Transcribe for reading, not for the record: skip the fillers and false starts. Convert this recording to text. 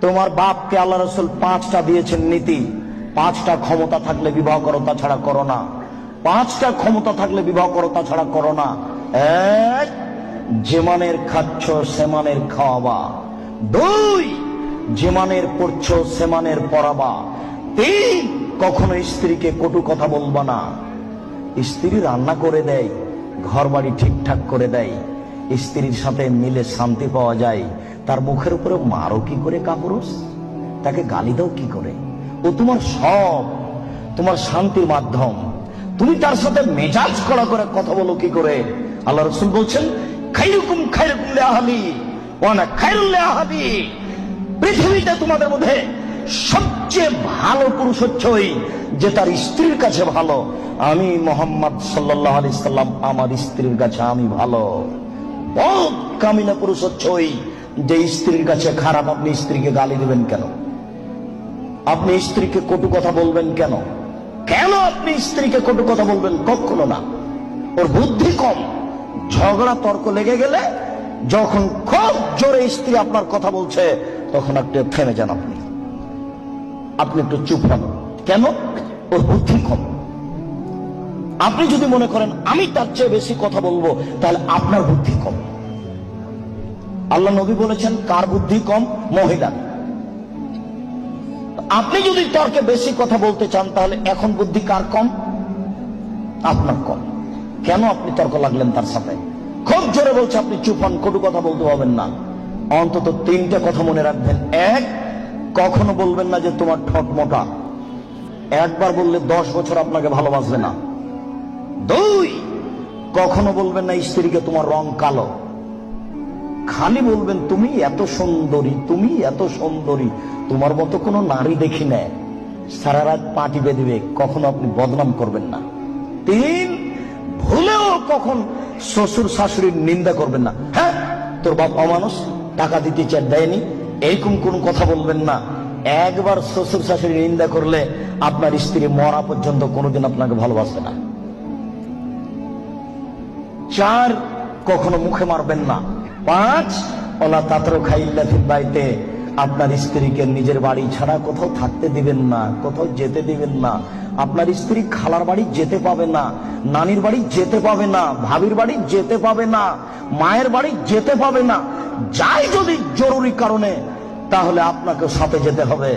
তোমার বাপকে আল্লাহ রসুল 5টা দিয়েছেন নীতি। 5টা ক্ষমতা থাকলে বিবাহ করো, তাছাড়া করো না। 5টা ক্ষমতা থাকলে বিবাহ করো, তাছাড়া করো না। এক, যেমানের খাচ্ছ সেমানের খাওয়াবা। 2, যেমানের পড়ছো সেমানের পড়াবা। 3, কখনো স্ত্রীকে কটু কথা বলবা না। স্ত্রী রান্না করে দেয়, ঘর বাড়ি ঠিকঠাক করে দেয়, স্ত্রীর সাথে মিলে শান্তি পাওয়া যায়, তার মুখের উপরে মারো কি করে কাপুরুষ? তাকে গালি দাও কি করে? ও তোমার সব, তোমার শান্তির মাধ্যম। তুমি তার সাথে মেজাজ করা করে কথা বলো কি করে? আল্লাহ রাসূল বলছেন, খায়রুকুম খায়রুকুম লিআহলি ওয়া আনা খায়রুল লিআহলি। পৃথিবীতে তোমাদের মধ্যে সবচেয়ে ভালো পুরুষ হচ্ছে ওই যে তার স্ত্রীর কাছে ভালো। আমি মুহাম্মদ সাল্লাল্লাহু আলাইহি সাল্লাম আমার স্ত্রীর কাছে আমি ভালো। বহুত কামিনা পুরুষ হচ্ছে ওই যে স্ত্রীর কাছে খারাপ। আপনি স্ত্রীকে গালি দিবেন কেন? আপনি স্ত্রীকে কটু কথা বলবেন কেন? কেন আপনি স্ত্রীকে কটু কথা বলবেন? কখনো না। ওর বুদ্ধি কম। ঝগড়া তর্ক লেগে গেলে যখন খুব জোরে স্ত্রী আপনার কথা বলছে, তখন একটু থেমে যান। আপনি একটু চুপ হন। কেন? ওর বুদ্ধি কম। আপনি যদি মনে করেন আমি তার চেয়ে বেশি কথা বলবো, তাহলে আপনার বুদ্ধি কম। আল্লাহ নবী বলেছেন, কার বুদ্ধি কম? মহিলা। আপনি যদি তর্কে বেশি কথা বলতে চান, তাহলে এখন বুদ্ধি কার কম? আপনার কম। কেন আপনি তর্ক লাগলেন তার সাথে? খুব জোরে বলছে, আপনি চুপ হন, কটু কথা বলতে পারবেন না। অন্তত 3টে কথা মনে রাখবেন। 1, কখনো বলবেন না যে তোমার ঠোঁট মোটা। একবার বললে 10 বছর আপনাকে ভালোবাসবে না। 2, কখনো বলবেন না স্ত্রীকে তোমার রং কালো। খালি বলবেন তুমি এত সুন্দরী, তুমি এত সুন্দরী, তোমার মতো কোনো নারী দেখি না। সারা রাত পা টিপে দিবে। কখনো আপনি বদনাম করবেন না। 3, ভুলেও কখন শ্বশুর শাশুড়ির নিন্দা করবেন না। হ্যাঁ, তোর বাপ অমানুষ, টাকা দিতে চায় দেয়নি, এরকম কোন কথা বলবেন না। একবার শ্বশুর শাশুড়ির নিন্দা করলে আপনার স্ত্রী মরা পর্যন্ত কোনোদিন আপনাকে ভালোবাসবে না। 4, কখনো মুখে মারবেন না। 5, ওলা তাতরু খাইল্লা ফিল বাইতে, আপনার স্ত্রীকে নিজের বাড়ি ছাড়া কোথাও থাকতে দিবেন না, কোথাও যেতে দিবেন না। আপনার স্ত্রী খালার বাড়ি যেতে পাবে না, নানির বাড়ি যেতে পাবে না, ভাবির বাড়ি যেতে পাবে না, মায়ের বাড়ি যেতে পাবে না। যাই যদি জরুরি কারণে, তাহলে আপনাকে সাথে যেতে হবে।